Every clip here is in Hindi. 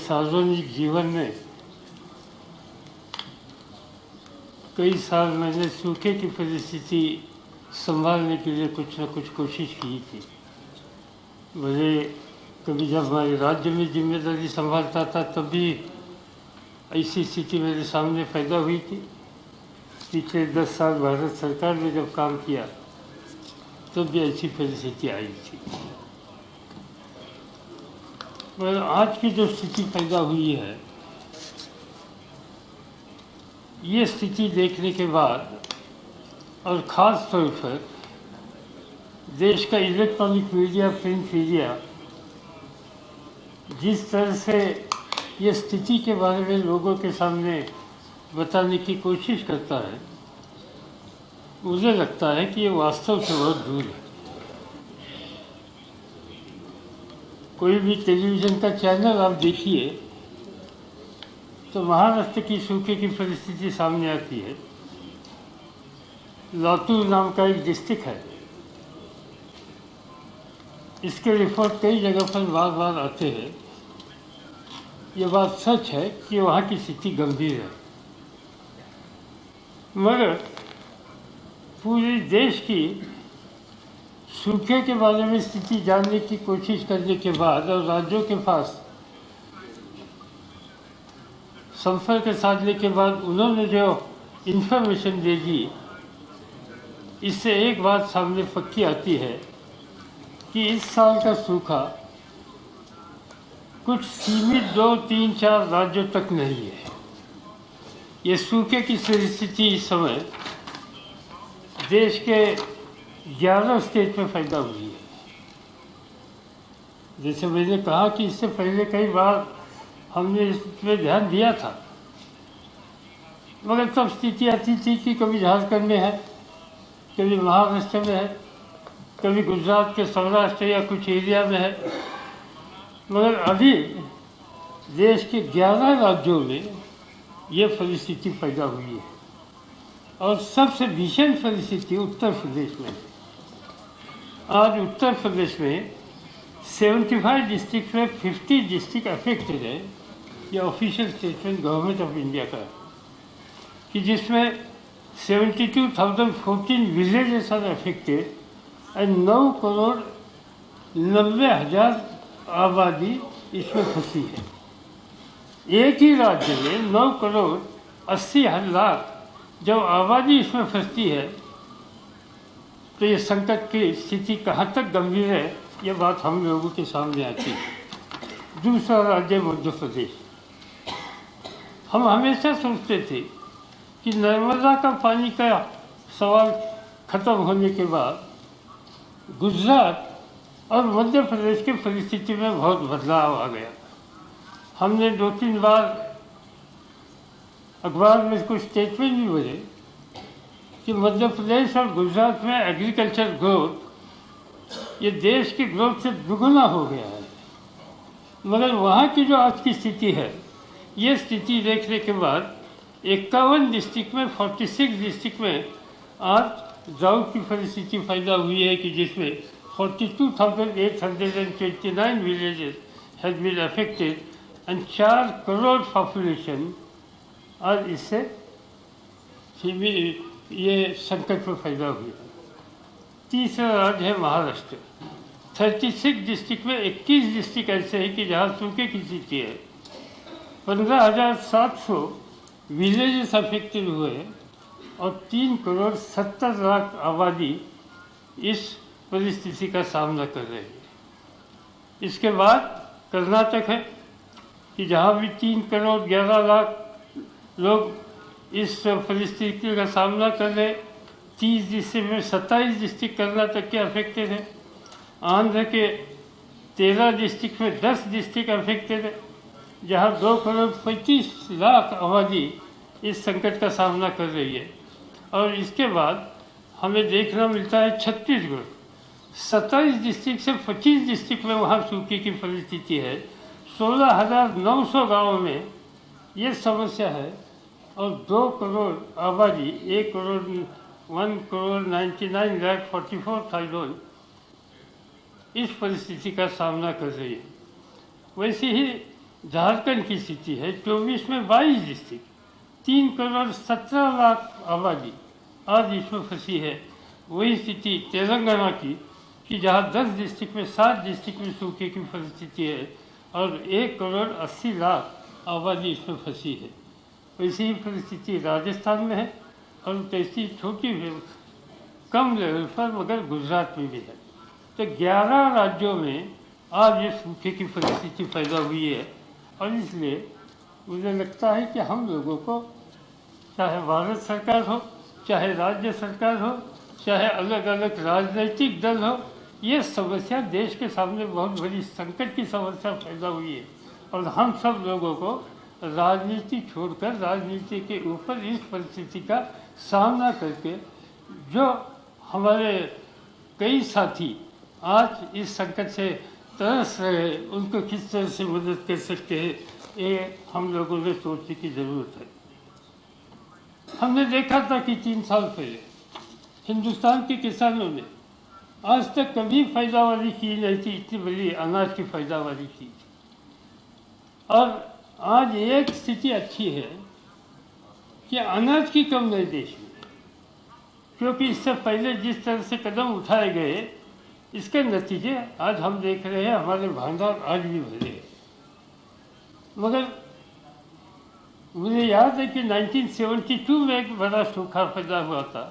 सार्वजनिक जीवन में कई साल मैंने सूखे की परिस्थिति संभालने के लिए कुछ न कुछ कोशिश की थी। मुझे कभी जब मैं राज्य में जिम्मेदारी संभालता था तब भी ऐसी स्थिति मेरे सामने पैदा हुई थी। पिछले 10 साल भारत सरकार में जब काम किया तब भी ऐसी परिस्थिति आई थी। मगर आज की जो स्थिति पैदा हुई है, ये स्थिति देखने के बाद और ख़ास तौर पर देश का इलेक्ट्रॉनिक मीडिया, प्रिंट मीडिया जिस तरह से ये स्थिति के बारे में लोगों के सामने बताने की कोशिश करता है, मुझे लगता है कि ये वास्तव से बहुत दूर है। कोई भी टेलीविज़न का चैनल आप देखिए तो महाराष्ट्र की सूखे की परिस्थिति सामने आती है। लातूर नाम का एक डिस्ट्रिक्ट है, इसके रिपोर्ट कई जगह पर बार बार आते हैं। ये बात सच है कि वहाँ की स्थिति गंभीर है, मगर पूरे देश की सूखे के बारे में स्थिति जानने की कोशिश करने के बाद और राज्यों के पास संपर्क साधने के बाद उन्होंने जो इन्फॉर्मेशन दे दी, इससे एक बात सामने पक्की आती है कि इस साल का सूखा कुछ सीमित 2, 3, 4 राज्यों तक नहीं है। ये सूखे की स्थिति इस समय देश के 11 स्टेट में पैदा हुई है। जैसे मैंने कहा कि इससे पहले कई बार हमने इस पर ध्यान दिया था, मगर तब स्थिति आती थी कि कभी झारखंड में है, कभी महाराष्ट्र में है, कभी गुजरात के सौराष्ट्र या कुछ एरिया में है। मगर अभी देश के 11 राज्यों में ये परिस्थिति पैदा हुई है और सबसे भीषण परिस्थिति उत्तर प्रदेश में है। आज उत्तर प्रदेश में 75 डिस्ट्रिक्ट में 50 डिस्ट्रिक्ट अफेक्टेड है। ये official statement government of India का है कि जिसमें 72,014 विलेजेस आर अफेक्टेड एंड 9,90,000 आबादी इसमें फंसी है। एक ही राज्य में 9,80,00,000 जब आबादी इसमें फंसती है तो ये संकट की स्थिति कहाँ तक गंभीर है, ये बात हम लोगों के सामने आती है। दूसरा राज्य मध्य प्रदेश। हम हमेशा सोचते थे कि नर्मदा का पानी का सवाल खत्म होने के बाद गुजरात और मध्य प्रदेश की परिस्थिति में बहुत बदलाव आ गया। हमने 2-3 बार अखबार में कुछ स्टेटमेंट भी बने कि मध्य प्रदेश और गुजरात में एग्रीकल्चर ग्रोथ ये देश की ग्रोथ से दुगुना हो गया है। मगर वहाँ की जो आज की स्थिति है, ये स्थिति देखने के बाद 51 डिस्ट्रिक्ट में 46 डिस्ट्रिक्ट में आज ड्राउट की परिस्थिति पैदा हुई है कि जिसमें 42,829 villages has been affected and 4 crore population आज इससे ये संकट में पैदा हुई। तीसरा राज्य है महाराष्ट्र। 36 डिस्ट्रिक्ट में 21 डिस्ट्रिक्ट ऐसे हैं कि जहाँ सूखे की स्थिति है। 15,700 विलेजेस अफेक्टेड हुए और 3,70,00,000 आबादी इस परिस्थिति का सामना कर रहे हैं। इसके बाद कर्नाटक है कि जहाँ भी 3,11,00,000 लोग इस परिस्थिति का सामना कर रहे। 30 डिस्ट्रिक्ट में 27 डिस्ट्रिक्ट कर्नाटक के अफेक्टेड है। आंध्र के 13 डिस्ट्रिक्ट में 10 डिस्ट्रिक्ट अफेक्टेड है, जहाँ 2,25,00,000 आबादी इस संकट का सामना कर रही है। और इसके बाद हमें देखना मिलता है छत्तीसगढ़ 27 डिस्ट्रिक्ट से 25 डिस्ट्रिक्ट में वहाँ सूखे की परिस्थिति है। 16,900 गाँव में ये समस्या है और 2 करोड़ आबादी 1,99,44,000 इस परिस्थिति का सामना कर रही है। वैसे ही झारखंड की स्थिति है 24 में 22 डिस्ट्रिक्ट, 3,17,00,000 आबादी आज इसमें फंसी है। वही स्थिति तेलंगाना की कि जहाँ 10 डिस्ट्रिक्ट में 7 डिस्ट्रिक्ट में सूखे की परिस्थिति है और 1,80,00,000 आबादी इसमें फंसी है। वैसी ही परिस्थिति राजस्थान में है और कैसी छोटी कम लेवल पर मगर गुजरात में भी है। तो 11 राज्यों में आज ये सूखे की परिस्थिति पैदा हुई है और इसलिए मुझे लगता है कि हम लोगों को, चाहे भारत सरकार हो, चाहे राज्य सरकार हो, चाहे अलग अलग राजनीतिक दल हो, ये समस्या देश के सामने बहुत बड़ी संकट की समस्या पैदा हुई है और हम सब लोगों को राजनीति छोड़कर राजनीति के ऊपर इस परिस्थिति का सामना करके जो हमारे कई साथी आज इस संकट से तरस रहे उनको किस तरह से मदद कर सकते हैं, ये हम लोगों ने सोचने की ज़रूरत है। हमने देखा था कि 3 साल पहले हिंदुस्तान के किसानों ने आज तक कभी पैदावारी की नहीं थी, इतनी बड़ी अनाज की पैदावारी की थी। और आज एक स्थिति अच्छी है कि अनाज की कम नहीं देश में, क्योंकि इससे पहले जिस तरह से कदम उठाए गए इसके नतीजे आज हम देख रहे हैं, हमारे भंडार आज भी भरे हैं। मगर मुझे याद है कि 1972 में एक बड़ा सूखा पैदा हुआ था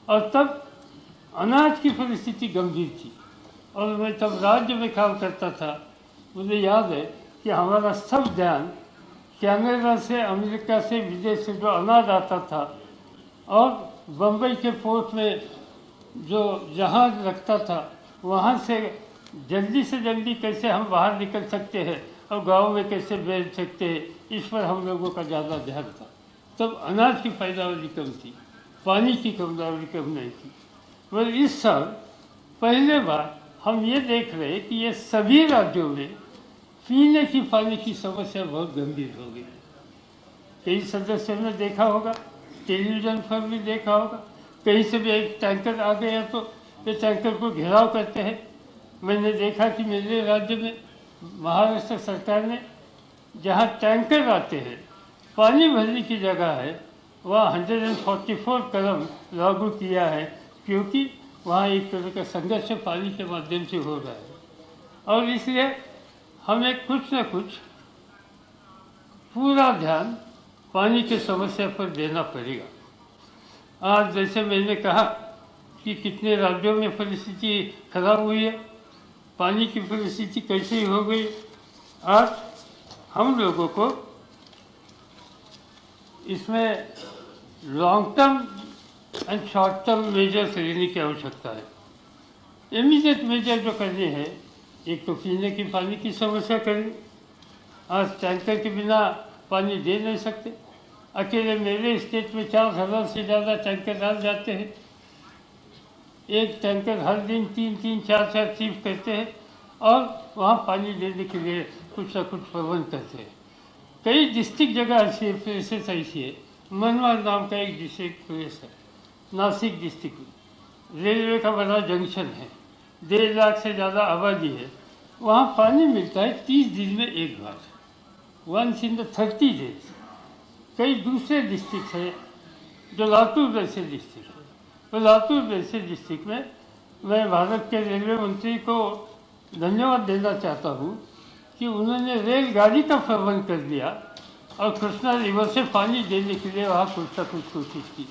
और तब अनाज की परिस्थिति गंभीर थी और मैं तब राज्य में काम करता था। मुझे याद है कि हमारा सब ध्यान कनाडा से, अमेरिका से, विदेश से जो अनाज आता था और बम्बई के पोर्ट में जो जहाज रखता था वहाँ से जल्दी कैसे हम बाहर निकल सकते हैं और गाँव में कैसे बेच सकते हैं, इस पर हम लोगों का ज़्यादा ध्यान था। तब अनाज की पैदावारी कम थी, पानी की पैदावारी कम नहीं थी। मगर इस साल पहले बार हम ये देख रहे हैं कि ये सभी राज्यों में पीने की पानी की समस्या बहुत गंभीर हो गई। कई सदस्यों ने देखा होगा, टेलीविज़न पर भी देखा होगा, कहीं से भी एक टैंकर आ गया तो ये टैंकर को घेराव करते हैं। मैंने देखा कि मेरे राज्य में महाराष्ट्र सरकार ने जहाँ टैंकर आते हैं पानी भरने की जगह है वहाँ 144 कदम लागू किया है, क्योंकि वहाँ एक तरह का संघर्ष पानी के माध्यम से हो रहा है और इसलिए हमें कुछ न कुछ पूरा ध्यान पानी की समस्या पर देना पड़ेगा। आज जैसे मैंने कहा कि कितने राज्यों में परिस्थिति खराब हुई है, पानी की परिस्थिति कैसी हो गई। आज हम लोगों को इसमें long term and short term measures लेने की आवश्यकता है। इमीडिएट मेजर जो करने हैं, एक तो पीने की पानी की समस्या करें। आज टैंकर के बिना पानी दे नहीं सकते। अकेले मेरे स्टेट में 4,000 से ज़्यादा टैंकर डाल जाते हैं। एक टैंकर हर दिन 3-3, 4-4 ट्रिप करते हैं और वहाँ पानी लेने के लिए कुछ न कुछ प्रबंध करते हैं। कई डिस्ट्रिक्ट जगह ऐसी प्लेसेस ऐसी है, मनमाड नाम का एक डिस्ट्रिक्ट प्लेस है नासिक डिस्ट्रिक्ट में, रेलवे का बड़ा जंक्शन है, 1.5 लाख से ज़्यादा आबादी है। वहाँ पानी मिलता है 30 दिन में एक बार, 1 in 30 days। कई दूसरे डिस्ट्रिक्ट है जो लातूर जैसे डिस्ट्रिक्ट है, तो लातूर जैसे डिस्ट्रिक्ट में मैं भारत के रेलवे मंत्री को धन्यवाद देना चाहता हूँ कि उन्होंने रेलगाड़ी का प्रबंध कर दिया और कृष्णा रिवर से पानी देने के लिए वहाँ कुछ न कुछ कोशिश की।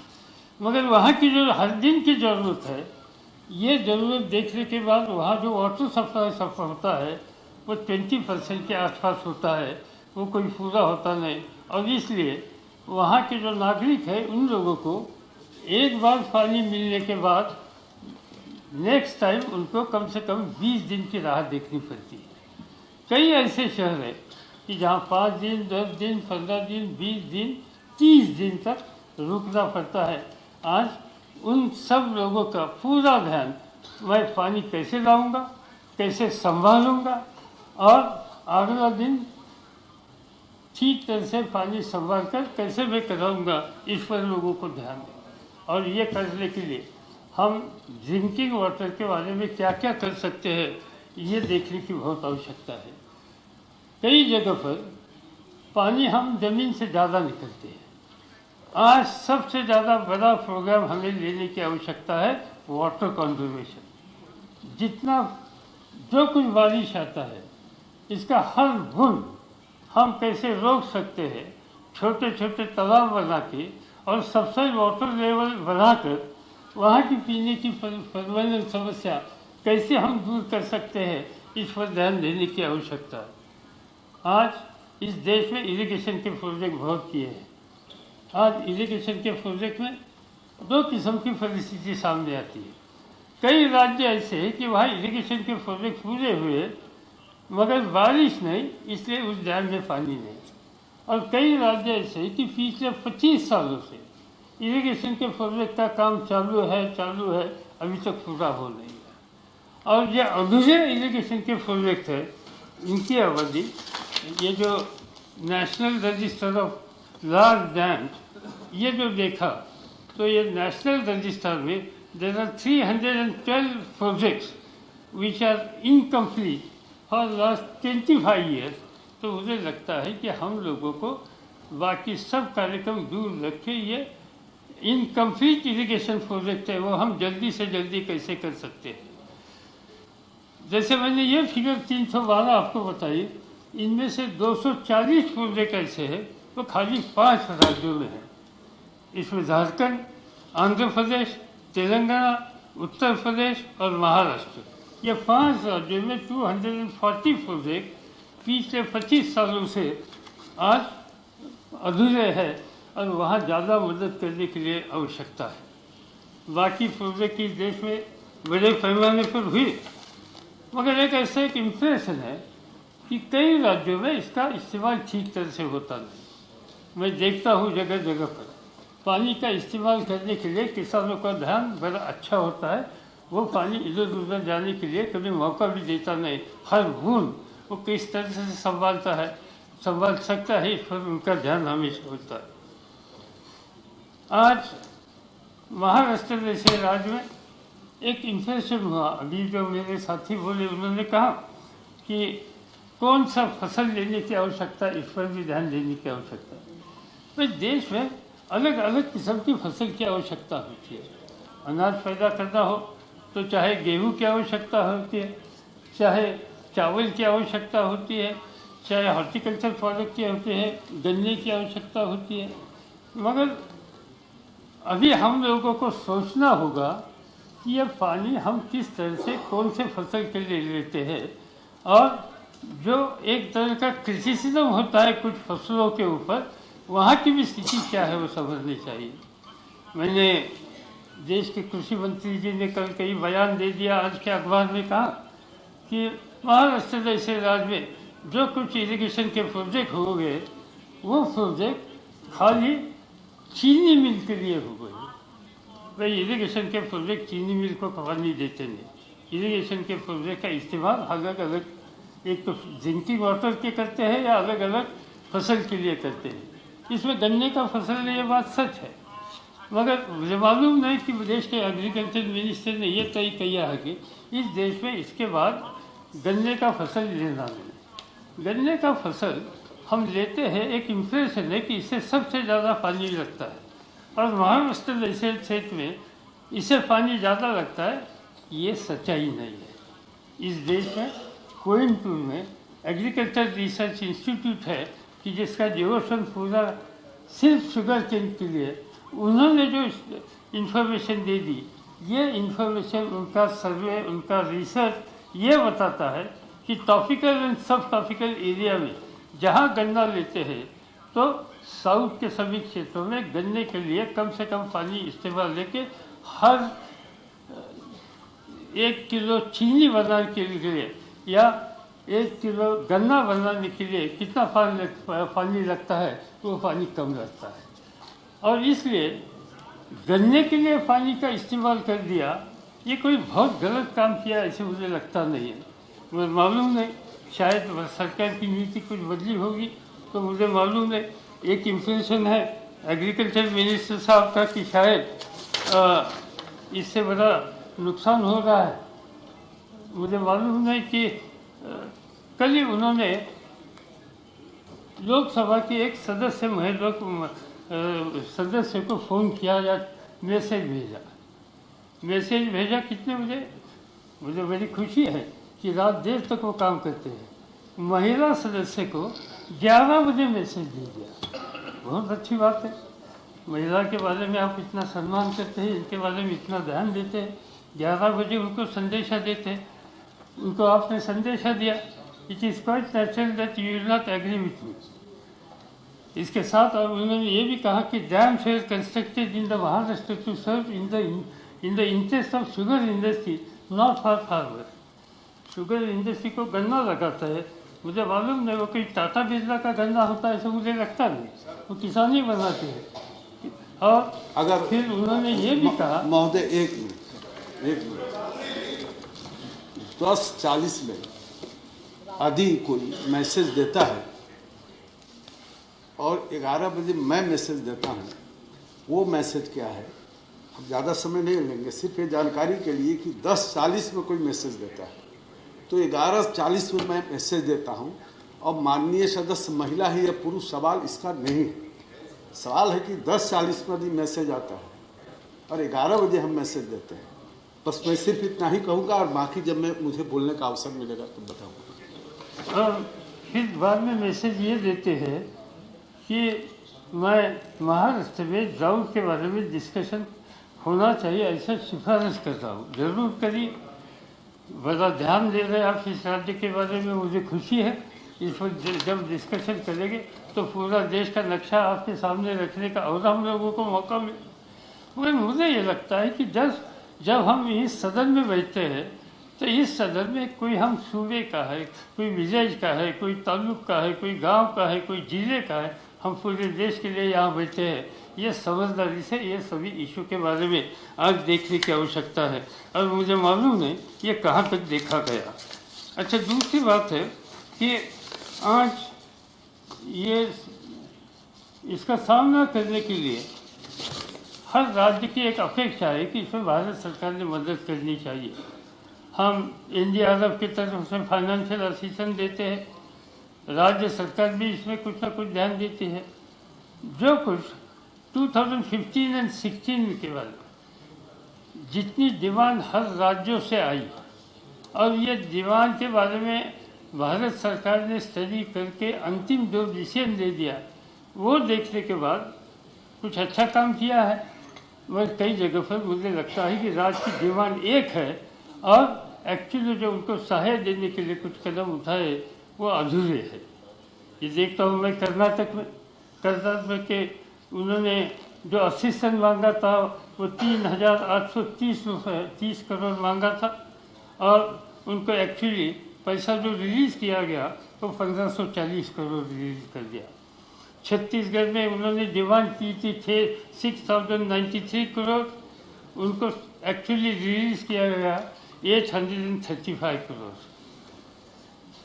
मगर वहाँ की जो हर दिन की ज़रूरत है, ये ज़रूरत देखने के बाद वहाँ जो वाटर सप्लाई सफर होता है वो 20% के आसपास होता है, वो कोई पूरा होता नहीं। और इसलिए वहाँ के जो नागरिक हैं उन लोगों को एक बार पानी मिलने के बाद नेक्स्ट टाइम उनको कम से कम 20 दिन की राह देखनी पड़ती है। कई ऐसे शहर हैं कि जहाँ 5 दिन, 10 दिन, 15 दिन, 20 दिन, 30 दिन तक रुकना पड़ता है। आज उन सब लोगों का पूरा ध्यान मैं पानी कैसे लाऊंगा, कैसे संभालूंगा और अगला दिन ठीक तरह से पानी संभाल कर कैसे मैं कराऊंगा, इस पर लोगों को ध्यान दें। और ये करने के लिए हम ड्रिंकिंग वाटर के बारे में क्या क्या कर सकते हैं, ये देखने की बहुत आवश्यकता है। कई जगह पर पानी हम जमीन से ज़्यादा निकलते हैं। आज सबसे ज़्यादा बड़ा प्रोग्राम हमें लेने की आवश्यकता है वाटर कंजर्वेशन। जितना जो कुछ बारिश आता है इसका हर बूंद हम कैसे रोक सकते हैं, छोटे छोटे तालाब बना के और सबसे वाटर लेवल बढ़ाकर वहाँ की पीने की परमानेंट समस्या कैसे हम दूर कर सकते हैं, इस पर ध्यान देने की आवश्यकता है। आज इस देश में इरिगेशन के प्रोजेक्ट बहुत किए हैं। आज इरिगेशन के प्रोजेक्ट में दो किस्म की परिस्थिति सामने आती है। कई राज्य ऐसे हैं कि वहाँ इरिगेशन के प्रोजेक्ट पूरे हुए मगर बारिश नहीं, इसलिए उस डैम में पानी नहीं। और कई राज्य ऐसे हैं कि पिछले 25 सालों से इरिगेशन के प्रोजेक्ट का काम चालू है, अभी तक पूरा हो नहीं है। और ये अधूरे इरिगेशन के प्रोजेक्ट है, इनकी अवधि, ये जो national register of large dam, ये जो देखा तो ये नेशनल रजिस्टर में there are 312 projects which are incomplete for last 25 years. तो मुझे लगता है कि हम लोगों को बाकी सब कार्यक्रम दूर रखे, ये इनकम्प्लीट इरिगेशन प्रोजेक्ट है वो हम जल्दी से जल्दी कैसे कर सकते हैं। जैसे मैंने ये फिगर 312 आपको बताई, इनमें से 240 प्रोजेक्ट ऐसे हैं वो खाली 5 राज्यों में हैं। इसमें झारखंड, आंध्र प्रदेश, तेलंगाना, उत्तर प्रदेश और महाराष्ट्र, ये 5 राज्यों में 240 प्रोजेक्ट पिछले 25 सालों से आज अधूरे हैं और वहाँ ज़्यादा मदद करने के लिए आवश्यकता है। बाकी प्रोजेक्ट इस देश में बड़े पैमाने पर हुई, मगर एक ऐसा एक इम्प्रेशन है कि कई राज्यों में इसका इस्तेमाल ठीक तरह से होता नहीं। मैं देखता हूँ जगह जगह पर पानी का इस्तेमाल करने के लिए किसानों का ध्यान बड़ा अच्छा होता है, वो पानी इधर उधर जाने के लिए कभी मौका भी देता नहीं। हर बूंद वो किस तरह से संभाल सकता है, इस पर उनका ध्यान हमेशा होता है। आज महाराष्ट्र जैसे राज्य में एक इम्प्रेशन हुआ, अभी जो मेरे साथी बोले उन्होंने कहा कि कौन सा फसल लेने की आवश्यकता, इस पर भी ध्यान देने की आवश्यकता है। तो देश में अलग अलग किस्म की फसल की आवश्यकता होती है। अनाज पैदा करना हो तो चाहे गेहूं की आवश्यकता होती है, चाहे चावल की आवश्यकता होती है, चाहे हॉर्टिकल्चर प्रोडक्ट की होती है, गन्ने की आवश्यकता होती है। मगर अभी हम लोगों को सोचना होगा कि यह पानी हम किस तरह से कौन से फसल के लिए लेते हैं, और जो एक तरह का क्रिटिसिज्म होता है कुछ फसलों के ऊपर, वहाँ की भी स्थिति क्या है वो समझनी चाहिए। मैंने देश के कृषि मंत्री जी ने कल कई बयान दे दिया, आज के अखबार में कहा कि महाराष्ट्र जैसे राज्य में जो कुछ इरिगेशन के प्रोजेक्ट हो गए वो प्रोजेक्ट खाली चीनी मिल के लिए हो गए। भाई इरिगेशन के प्रोजेक्ट चीनी मिल को पानी देते नहीं। इरिगेशन के प्रोजेक्ट का इस्तेमाल अलग अलग, एक तो ड्रिंकिंग वाटर के करते हैं या अलग अलग फसल के लिए करते हैं। इसमें गन्ने का फसल ये बात सच है, मगर मुझे मालूम नहीं कि देश के एग्रीकल्चर मिनिस्टर ने ये तय किया है कि इस देश में इसके बाद गन्ने का फसल लेना नहीं। गन्ने का फसल हम लेते हैं, एक इम्प्रेशन है कि इससे सबसे ज़्यादा पानी लगता है, और महाराष्ट्र जैसे क्षेत्र में इसे पानी ज़्यादा लगता है, ये सच्चाई नहीं है। इस देश में कोयम्बटूर में एग्रीकल्चर रिसर्च इंस्टीट्यूट है कि जिसका डिवोशन पूरा सिर्फ शुगर केन के लिए, उन्होंने जो इन्फॉर्मेशन दे दी, ये इन्फॉर्मेशन, उनका सर्वे, उनका रिसर्च ये बताता है कि टॉपिकल एंड सब टॉपिकल एरिया में जहाँ गन्ना लेते हैं तो साउथ के सभी क्षेत्रों में गन्ने के लिए कम से कम पानी इस्तेमाल लेके हर 1 किलो चीनी बनाने के लिए या 1 किलो गन्ना बनाने के लिए कितना पानी लगता है, वो पानी कम लगता है। और इसलिए गन्ने के लिए पानी का इस्तेमाल कर दिया, ये कोई बहुत गलत काम किया ऐसे मुझे लगता नहीं है। मुझे मालूम नहीं, शायद सरकार की नीति कुछ बदली होगी, तो मुझे मालूम है। एक इम्प्रेशन है एग्रीकल्चर मिनिस्टर साहब का कि शायद इससे बड़ा नुकसान हो रहा है। मुझे मालूम नहीं कि कल ही उन्होंने लोकसभा के एक सदस्य महिला सदस्य को फ़ोन किया या मैसेज भेजा कितने बजे? मुझे बड़ी खुशी है कि रात देर तक वो काम करते हैं। महिला सदस्य को 11 बजे मैसेज दे दिया, बहुत अच्छी बात है। महिला के बारे में आप इतना सम्मान करते हैं, इनके बारे में इतना ध्यान देते हैं, 11 बजे उनको संदेशा देते हैं, उनको आपने संदेशा दिया, it is quite natural that you will not agree with me. इसके साथ और उन्होंने ये भी कहा कि dam share constructed in the Maharashtra to serve in the interest of sugar industry not for farmer. Sugar industry को गन्ना लगाता है, मुझे मालूम नहीं वो कोई टाटा बिरला का गन्ना होता है, ऐसा मुझे लगता नहीं, वो किसानी बनाते हैं। और अगर फिर उन्होंने ये भी कहा, महोदय एक मिनट 10:40 में यदि कोई मैसेज देता है और 11 बजे मैं मैसेज देता हूँ, वो मैसेज क्या है? अब ज़्यादा समय नहीं लेंगे, सिर्फ ये जानकारी के लिए कि 10:40 में कोई मैसेज देता है तो 11:40 में मैं मैसेज देता हूँ। अब माननीय सदस्य महिला है या पुरुष, सवाल इसका नहीं है। सवाल है कि 10:40 में भी मैसेज आता है और 11 बजे हम मैसेज देते हैं। बस मैं सिर्फ इतना ही कहूँगा और बाकी जब मुझे बोलने का अवसर मिलेगा तो बताऊँगा। और फिर बाद में मैसेज ये देते हैं कि मैं महाराष्ट्र में ड्राउट के बारे में डिस्कशन होना चाहिए, ऐसा सिफारिश करता हूँ। जरूर करिए, बड़ा ध्यान दे रहे आप इस राज्य के बारे में, मुझे खुशी है। इस पर जब डिस्कशन करेंगे तो पूरा देश का नक्शा आपके सामने रखने का और हम लोगों को मौका मिले। मुझे ये लगता है कि जब हम इस सदन में बैठते हैं तो इस सदन में कोई हम सूबे का है, कोई विलेज का है, कोई तालुक का है, कोई गांव का है, कोई जिले का है, हम पूरे देश के लिए यहाँ बैठे हैं। ये समझदारी से ये सभी इशू के बारे में आज देखने की आवश्यकता है और मुझे मालूम है ये कहाँ तक देखा गया। अच्छा, दूसरी बात है कि आज ये इसका सामना करने के लिए हर राज्य की एक अपेक्षा है कि इसमें भारत सरकार ने मदद करनी चाहिए। हम NDRF की तरफ से फाइनेंशियल असिस्टेंस देते हैं, राज्य सरकार भी इसमें कुछ ना कुछ ध्यान देती है। जो कुछ 2015 और 16 के बाद जितनी डिमांड हर राज्यों से आई और ये डिमांड के बारे में भारत सरकार ने स्टडी करके अंतिम जो डिसीजन दे दिया, वो देखने के बाद कुछ अच्छा काम किया है। मगर कई जगह पर मुझे लगता है कि राज्य की डिमांड एक है और एक्चुअली जो उनको सहायता देने के लिए कुछ कदम उठाए वो अधूरे है। ये देखता हूँ मैं कर्नाटक के उन्होंने जो असिस्टेंस मांगा था वो 3,830 करोड़ मांगा था और उनको एक्चुअली पैसा जो रिलीज़ किया गया तो 1,540 करोड़ रिलीज़ कर दिया। छत्तीसगढ़ में उन्होंने डिमांड की थी 6,093 करोड़, उनको एक्चुअली रिलीज़ किया गया 835 करोड़।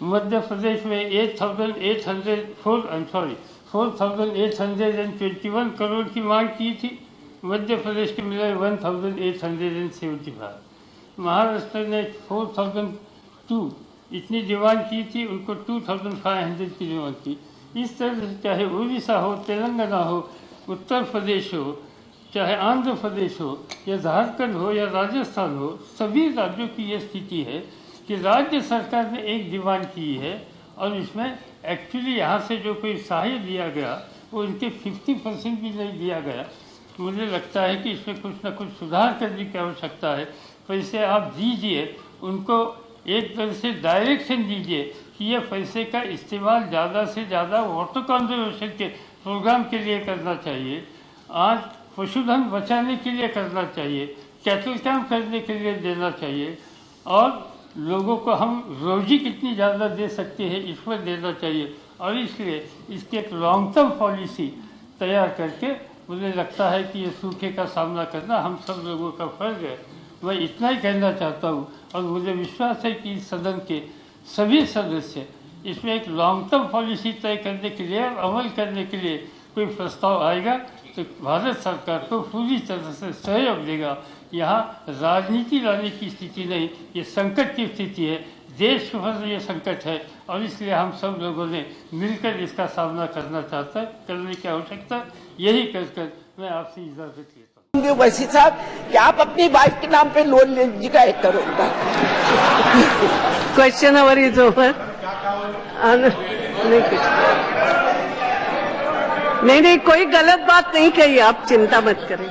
मध्य प्रदेश में 4,821 करोड़ की मांग की थी, मध्य प्रदेश के मिले 1,875। महाराष्ट्र ने 4,002 इतनी डिमांड की थी, उनको 2,500 की डिमांड की। इस तरह से चाहे उड़ीसा हो, तेलंगाना हो, उत्तर प्रदेश हो, चाहे आंध्र प्रदेश हो या झारखंड हो या राजस्थान हो, सभी राज्यों की ये स्थिति है कि राज्य सरकार ने एक डिमांड की है और इसमें एक्चुअली यहाँ से जो कोई सहायता दिया गया वो इनके 50% भी नहीं दिया गया। मुझे लगता है कि इसमें कुछ ना कुछ सुधार करने की आवश्यकता है। पैसे आप दीजिए, उनको एक तरह से डायरेक्शन दीजिए कि ये पैसे का इस्तेमाल ज़्यादा से ज़्यादा वाटर कंजर्वेशन के प्रोग्राम के लिए करना चाहिए, आज पशुधन बचाने के लिए करना चाहिए, कैटल कैंप करने के लिए देना चाहिए और लोगों को हम रोजी कितनी ज़्यादा दे सकते हैं इस पर देना चाहिए। और इसलिए इसकी एक लॉन्ग टर्म पॉलिसी तैयार करके मुझे लगता है कि ये सूखे का सामना करना हम सब लोगों का फर्ज है। मैं इतना ही कहना चाहता हूँ और मुझे विश्वास है कि इस सदन के सभी सदस्य इसमें एक लॉन्ग टर्म पॉलिसी तय करने के लिए और अमल करने के लिए कोई प्रस्ताव आएगा तो भारत सरकार को पूरी तरह से सहयोग देगा, यहाँ राजनीति लाने की स्थिति नहीं, ये संकट की स्थिति है, देश पर ये संकट है और इसलिए हम सब लोगों ने मिलकर इसका सामना करना चाहता है, करने की आवश्यकता, यही कर मैं आपसे इजाजत लेता हूँ। वैसी साहब कि आप अपनी वाइफ के नाम पे लोन ले लीजिएगा 1 करोड़ का। Question our is over. नहीं, कोई गलत बात नहीं कही, आप चिंता मत करें।